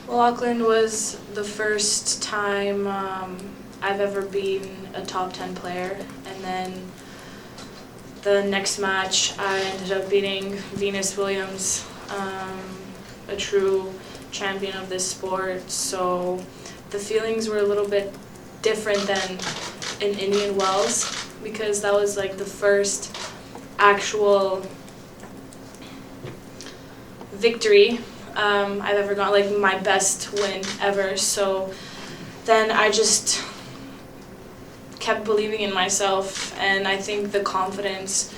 Well, Auckland was the first time I've ever been a top 10 player, and then the next match I ended up beating Venus Williams, a true champion of this sport. So the feelings were a little bit different than in Indian Wells, because that was like the first actual victory I've ever gotten, like my best win ever. So then I just kept believing in myself, and I think the confidence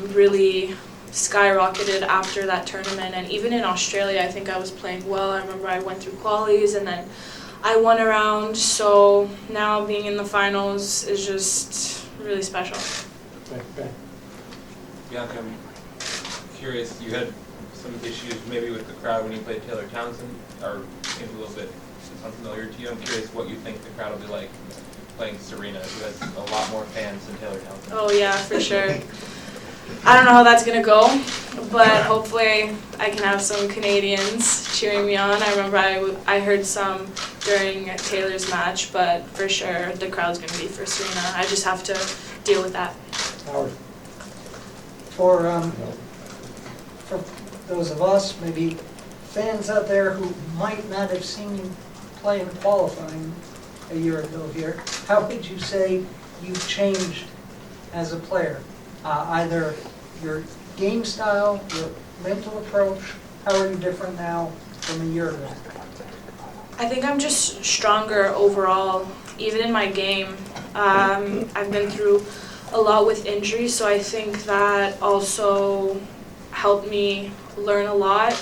really skyrocketed after that tournament. And even in Australia, I think I was playing well. I remember I went through qualies and then I won a round. So now being in the finals is just really special. Okay. Bianca, I'm curious, you had some issues maybe with the crowd when you played Taylor Townsend, or seemed a little bit unfamiliar to you. I'm curious what you think the crowd will be like playing Serena, who has a lot more fans than Taylor Townsend. Oh yeah, for sure. I don't know how that's gonna go, but hopefully I can have some Canadians cheering me on. I remember I heard some during Taylor's match, but for sure the crowd's gonna be for Serena. I just have to deal with that. Howard. For those of us, maybe fans out there who might not have seen you play in qualifying a year ago here, how would you say you've changed as a player? Either your game style, your mental approach, how are you different now from a year ago? I think I'm just stronger overall, even in my game. I've been through a lot with injuries, so I think that also helped me learn a lot.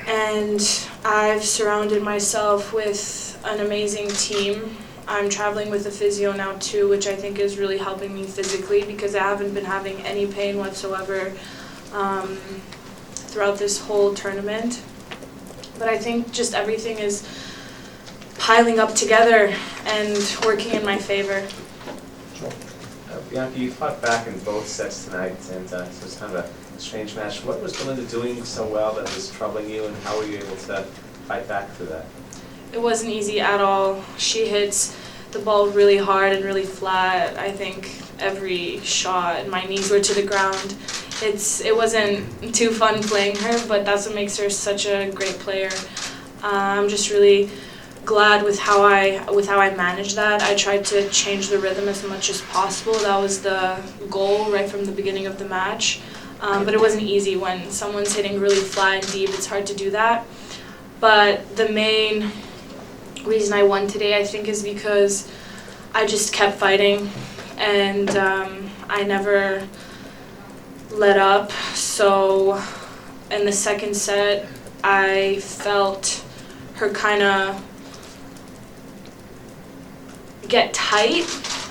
And I've surrounded myself with an amazing team. I'm traveling with a physio now too, which I think is really helping me physically, because I haven't been having any pain whatsoever throughout this whole tournament. But I think just everything is piling up together and working in my favor. Bianca, you fought back in both sets tonight, and so it's kind of a strange match. What was Belinda doing so well that was troubling you, and how were you able to fight back through that? It wasn't easy at all. She hits the ball really hard and really flat. I think every shot, and my knees were to the ground. It wasn't too fun playing her, but that's what makes her such a great player. I'm just really glad with how I managed that. I tried to change the rhythm as much as possible. That was the goal right from the beginning of the match. But it wasn't easy when someone's hitting really flat and deep. It's hard to do that. But the main reason I won today, I think, is because I just kept fighting, and I never let up. So in the second set, I felt her kind of get tight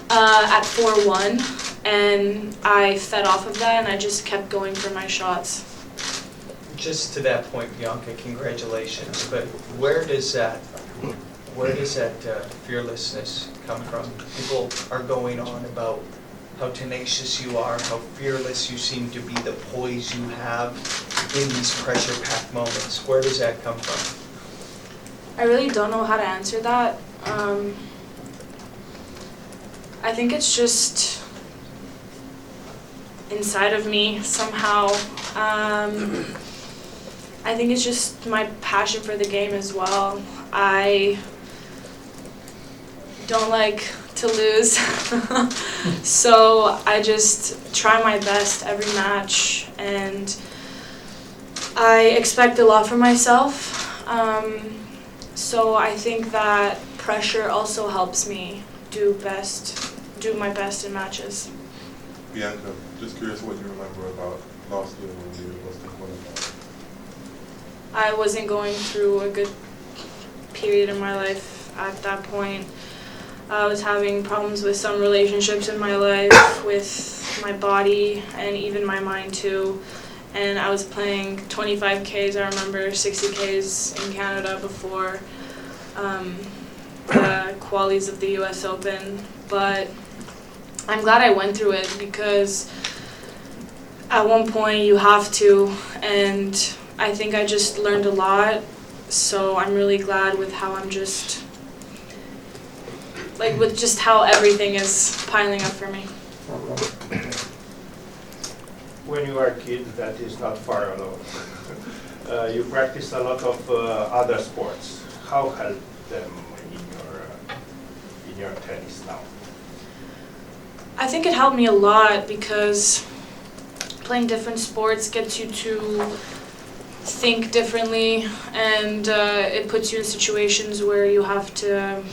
at 4-1, and I fed off of that, and I just kept going for my shots. Just to that point, Bianca, congratulations. But where does that fearlessness come from? People are going on about how tenacious you are, how fearless you seem to be, the poise you have in these pressure-packed moments. Where does that come from? I really don't know how to answer that. I think it's just inside of me somehow. I think it's just my passion for the game as well. I don't like to lose, so I just try my best every match, and I expect a lot from myself. So I think that pressure also helps me do my best in matches. Bianca, just curious what you remember about last year when you lost the qualifier. I wasn't going through a good period in my life at that point. I was having problems with some relationships in my life, with my body, and even my mind too. And I was playing 25Ks, I remember 60Ks in Canada before the qualies of the US Open. But I'm glad I went through it, because at one point you have to, and I think I just learned a lot, so I'm really glad with how I'm just, like with just how everything is piling up for me. When you are a kid, that is not far alone. You practice a lot of other sports. How help them in your tennis now? I think it helped me a lot because playing different sports gets you to think differently, and it puts you in situations where you have to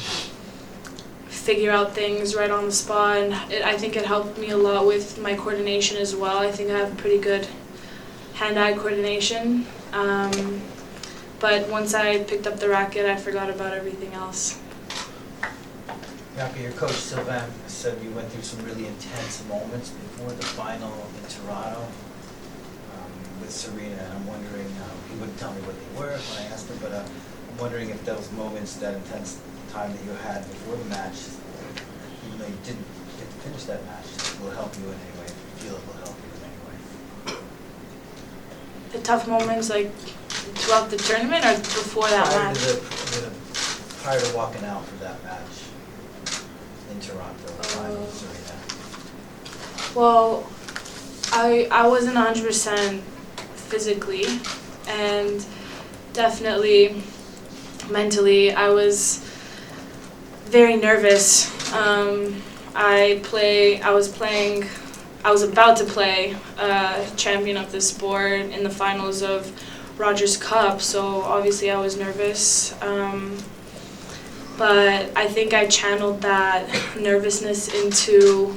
figure out things right on the spot, and I think it helped me a lot with my coordination as well. I think I have pretty good hand-eye coordination, but once I picked up the racket, I forgot about everything else. Bianca, your coach Sylvain said you went through some really intense moments before the final in Toronto with Serena. I'm wondering, he wouldn't tell me what they were when I asked him, but I'm wondering if those moments, that intense time that you had before the match, even though you didn't get to finish that match, will help you in any way, if you feel it will help you in any way. The tough moments, like throughout the tournament or before that match? Prior to walking out for that match in Toronto, final Serena. Well, I wasn't 100% physically, and definitely mentally I was very nervous. I was about to play champion of the sport in the finals of Rogers Cup, so obviously I was nervous. But I think I channeled that nervousness into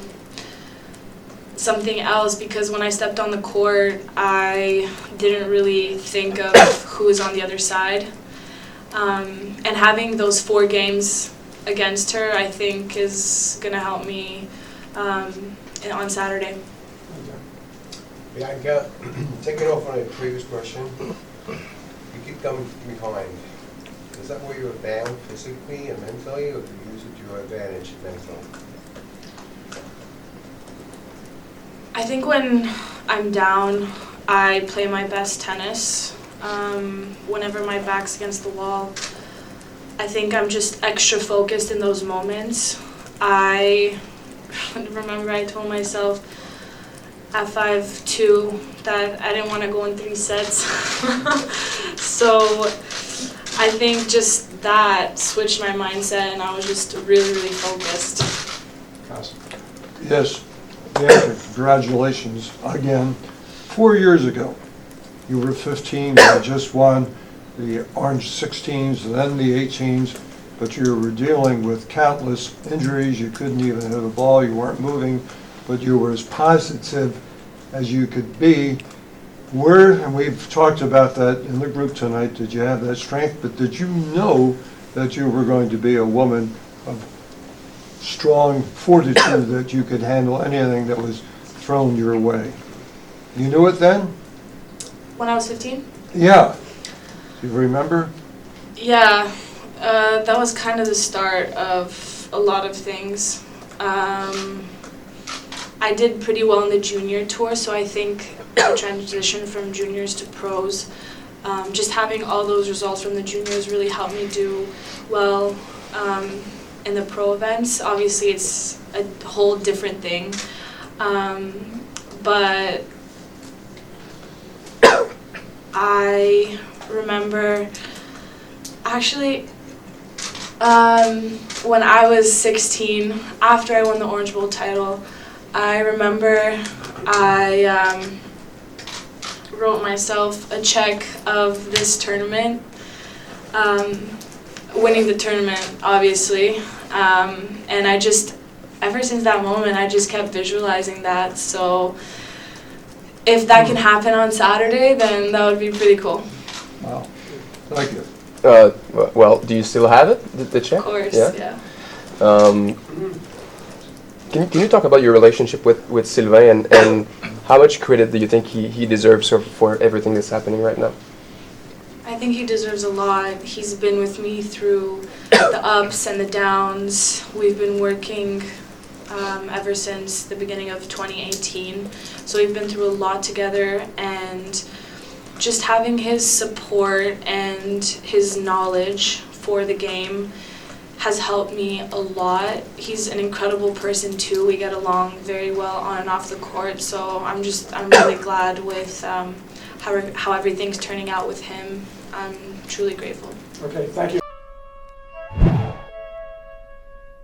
something else, because when I stepped on the court, I didn't really think of who was on the other side. And having those 4 games against her, I think, is going to help me on Saturday. Bianca, taking off on a previous question, you keep coming behind. Is that where you're down physically and mentally, or do you use it to your advantage mentally? I think when I'm down, I play my best tennis. Whenever my back's against the wall, I think I'm just extra focused in those moments. I remember I told myself at 5-2 that I didn't want to go in 3 sets. So I think just that switched my mindset, and I was just really, really focused. Yes, Bianca, congratulations again. 4 years ago, you were 15, you had just won the Orange 16s, then the 18s, but you were dealing with countless injuries. You couldn't even hit a ball, you weren't moving, but you were as positive as you could be. Where, and we've talked about that in the group tonight, did you have that strength, but did you know that you were going to be a woman of strong fortitude, that you could handle anything that was thrown your way? You knew it then? When I was 15? Yeah. Do you remember? Yeah, that was kind of the start of a lot of things. I did pretty well in the junior tour, so I think the transition from juniors to pros, just having all those results from the juniors really helped me do well in the pro events. Obviously, it's a whole different thing, but I remember actually when I was 16, after I won the Orange Bowl title, I remember I wrote myself a check of this tournament, winning the tournament, obviously, and I just, ever since that moment, I just kept visualizing that. So if that can happen on Saturday, then that would be pretty cool. Wow. Thank you. Well, do you still have it, the check? Of course, yeah. Can you talk about your relationship with Sylvain, and how much credit do you think he deserves for everything that's happening right now? I think he deserves a lot. He's been with me through the ups and the downs. We've been working ever since the beginning of 2018. So we've been through a lot together, and just having his support and his knowledge for the game has helped me a lot. He's an incredible person too. We get along very well on and off the court, so I'm really glad with how everything's turning out with him. I'm truly grateful. Okay, thank you.